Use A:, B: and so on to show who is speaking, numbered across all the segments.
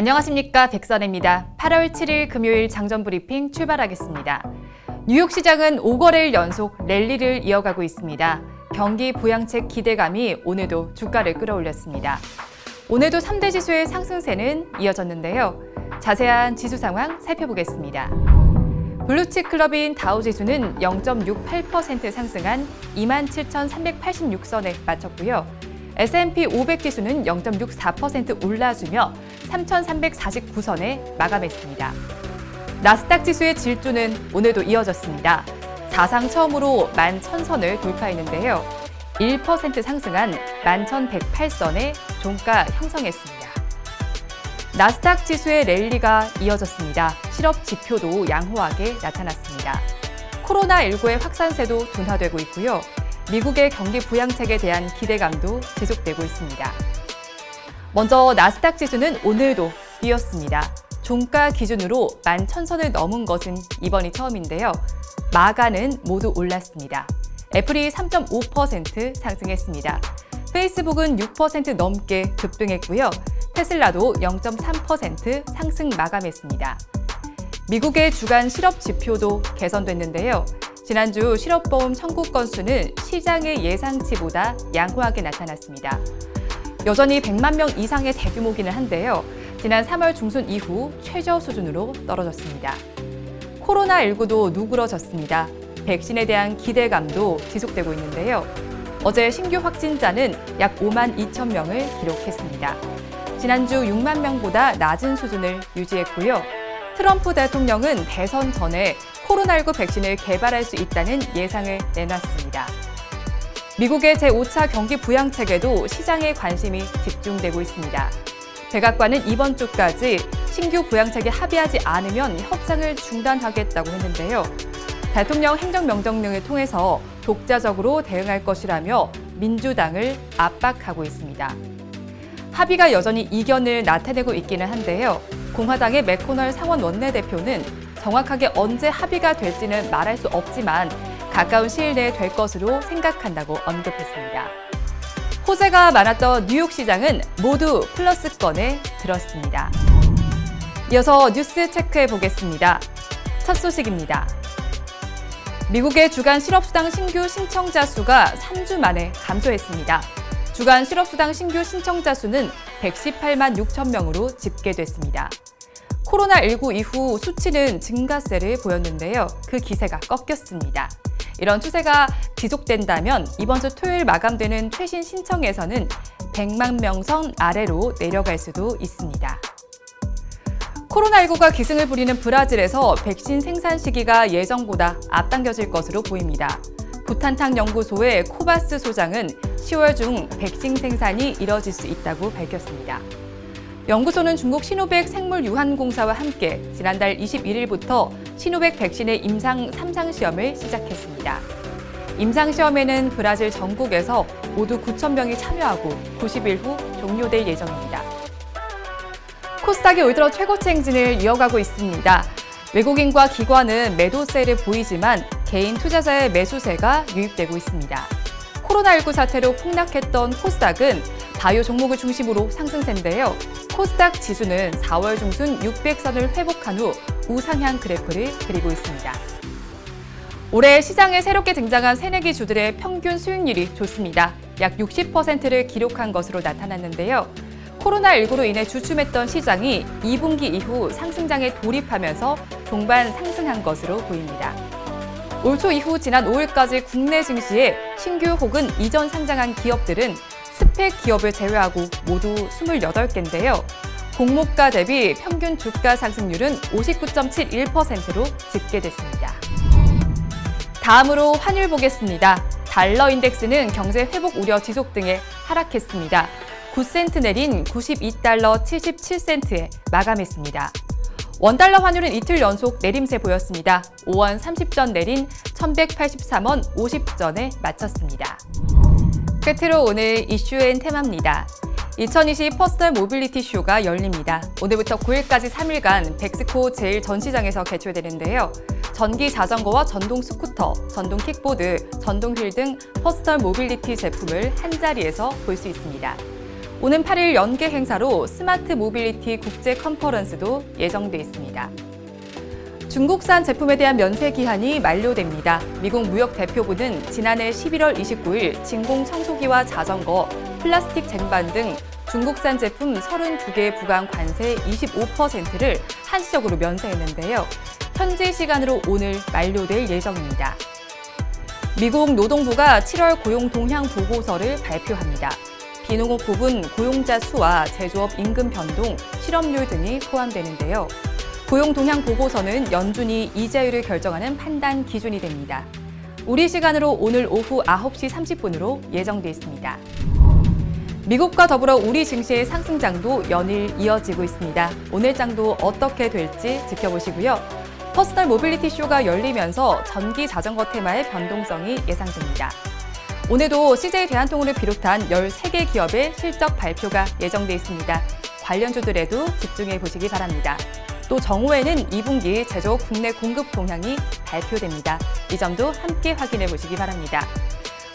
A: 안녕하십니까, 백선혜입니다. 8월 7일 금요일 장전 브리핑 출발하겠습니다. 뉴욕 시장은 5거래일 연속 랠리를 이어가고 있습니다. 경기 부양책 기대감이 오늘도 주가를 끌어올렸습니다. 오늘도 3대 지수의 상승세는 이어졌는데요. 자세한 지수 상황 살펴보겠습니다. 블루칩 클럽인 다우지수는 0.68% 상승한 27,386선에 마쳤고요. S&P 500 지수는 0.64% 올라주며 3,349선에 마감했습니다. 나스닥 지수의 질주는 오늘도 이어졌습니다. 사상 처음으로 11,000선을 돌파했는데요. 1% 상승한 11,108선에 종가 형성했습니다. 나스닥 지수의 랠리가 이어졌습니다. 실업 지표도 양호하게 나타났습니다. 코로나19의 확산세도 둔화되고 있고요. 미국의 경기 부양책에 대한 기대감도 지속되고 있습니다. 먼저 나스닥 지수는 오늘도 뛰었습니다. 종가 기준으로 11,000선을 넘은 것은 이번이 처음인데요. 마가는 모두 올랐습니다. 애플이 3.5% 상승했습니다. 페이스북은 6% 넘게 급등했고요. 테슬라도 0.3% 상승 마감했습니다. 미국의 주간 실업 지표도 개선됐는데요. 지난주 실업보험 청구 건수는 시장의 예상치보다 양호하게 나타났습니다. 여전히 100만 명 이상의 대규모기는 한데요. 지난 3월 중순 이후 최저 수준으로 떨어졌습니다. 코로나19도 누그러졌습니다. 백신에 대한 기대감도 지속되고 있는데요. 어제 신규 확진자는 약 5만 2천 명을 기록했습니다. 지난주 6만 명보다 낮은 수준을 유지했고요. 트럼프 대통령은 대선 전에 코로나19 백신을 개발할 수 있다는 예상을 내놨습니다. 미국의 제5차 경기 부양책에도 시장의 관심이 집중되고 있습니다. 백악관은 이번 주까지 신규 부양책에 합의하지 않으면 협상을 중단하겠다고 했는데요. 대통령 행정명령령을 통해서 독자적으로 대응할 것이라며 민주당을 압박하고 있습니다. 합의가 여전히 이견을 나타내고 있기는 한데요. 공화당의 맥코널 상원 원내대표는 정확하게 언제 합의가 될지는 말할 수 없지만 가까운 시일 내에 될 것으로 생각한다고 언급했습니다. 호재가 많았던 뉴욕 시장은 모두 플러스권에 들었습니다. 이어서 뉴스 체크해 보겠습니다. 첫 소식입니다. 미국의 주간 실업수당 신규 신청자 수가 3주 만에 감소했습니다. 주간 실업수당 신규 신청자 수는 118만 6천 명으로 집계됐습니다. 코로나19 이후 수치는 증가세를 보였는데요. 그 기세가 꺾였습니다. 이런 추세가 지속된다면 이번 주 토요일 마감되는 최신 신청에서는 100만 명 선 아래로 내려갈 수도 있습니다. 코로나19가 기승을 부리는 브라질에서 백신 생산 시기가 예정보다 앞당겨질 것으로 보입니다. 부탄탕 연구소의 코바스 소장은 10월 중 백신 생산이 이뤄질 수 있다고 밝혔습니다. 연구소는 중국 시노백 생물유한공사와 함께 지난달 21일부터 시노백 백신의 임상 3상 시험을 시작했습니다. 임상 시험에는 브라질 전국에서 모두 9천 명이 참여하고 90일 후 종료될 예정입니다. 코스닥이 올 들어 최고치 행진을 이어가고 있습니다. 외국인과 기관은 매도세를 보이지만 개인 투자자의 매수세가 유입되고 있습니다. 코로나19 사태로 폭락했던 코스닥은 바이오 종목을 중심으로 상승세인데요. 코스닥 지수는 4월 중순 600선을 회복한 후 우상향 그래프를 그리고 있습니다. 올해 시장에 새롭게 등장한 새내기 주들의 평균 수익률이 좋습니다. 약 60%를 기록한 것으로 나타났는데요. 코로나19로 인해 주춤했던 시장이 2분기 이후 상승장에 돌입하면서 종반 상승한 것으로 보입니다. 올 초 이후 지난 5일까지 국내 증시에 신규 혹은 이전 상장한 기업들은 스펙 기업을 제외하고 모두 28개인데요. 공모가 대비 평균 주가 상승률은 59.71%로 집계됐습니다. 다음으로 환율 보겠습니다. 달러 인덱스는 경제 회복 우려 지속 등에 하락했습니다. 9센트 내린 92달러 77센트에 마감했습니다. 원달러 환율은 이틀 연속 내림세 보였습니다. 5원 30전 내린 1183원 50전에 마쳤습니다. 끝으로 오늘 이슈앤 테마입니다. 2020 퍼스널 모빌리티 쇼가 열립니다. 오늘부터 9일까지 3일간 백스코 제1전시장에서 개최되는데요. 전기 자전거와 전동 스쿠터, 전동 킥보드, 전동 휠 등 퍼스널 모빌리티 제품을 한자리에서 볼 수 있습니다. 오는 8일 연계 행사로 스마트 모빌리티 국제 컨퍼런스도 예정돼 있습니다. 중국산 제품에 대한 면세 기한이 만료됩니다. 미국 무역대표부는 지난해 11월 29일 진공 청소기와 자전거, 플라스틱 쟁반 등 중국산 제품 32개 부과한 관세 25%를 한시적으로 면세했는데요. 현지 시간으로 오늘 만료될 예정입니다. 미국 노동부가 7월 고용 동향 보고서를 발표합니다. 비농업 부분 고용자 수와 제조업 임금 변동, 실업률 등이 포함되는데요. 고용 동향 보고서는 연준이 이자율을 결정하는 판단 기준이 됩니다. 우리 시간으로 오늘 오후 9시 30분으로 예정돼 있습니다. 미국과 더불어 우리 증시의 상승장도 연일 이어지고 있습니다. 오늘 장도 어떻게 될지 지켜보시고요. 퍼스널 모빌리티 쇼가 열리면서 전기 자전거 테마의 변동성이 예상됩니다. 오늘도 CJ 대한통운을 비롯한 13개 기업의 실적 발표가 예정돼 있습니다. 관련주들에도 집중해 보시기 바랍니다. 또 정오에는 2분기 제조업 국내 공급 동향이 발표됩니다. 이 점도 함께 확인해 보시기 바랍니다.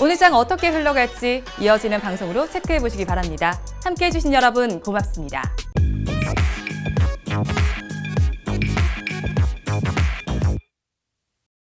A: 오늘 장 어떻게 흘러갈지 이어지는 방송으로 체크해 보시기 바랍니다. 함께 해주신 여러분 고맙습니다.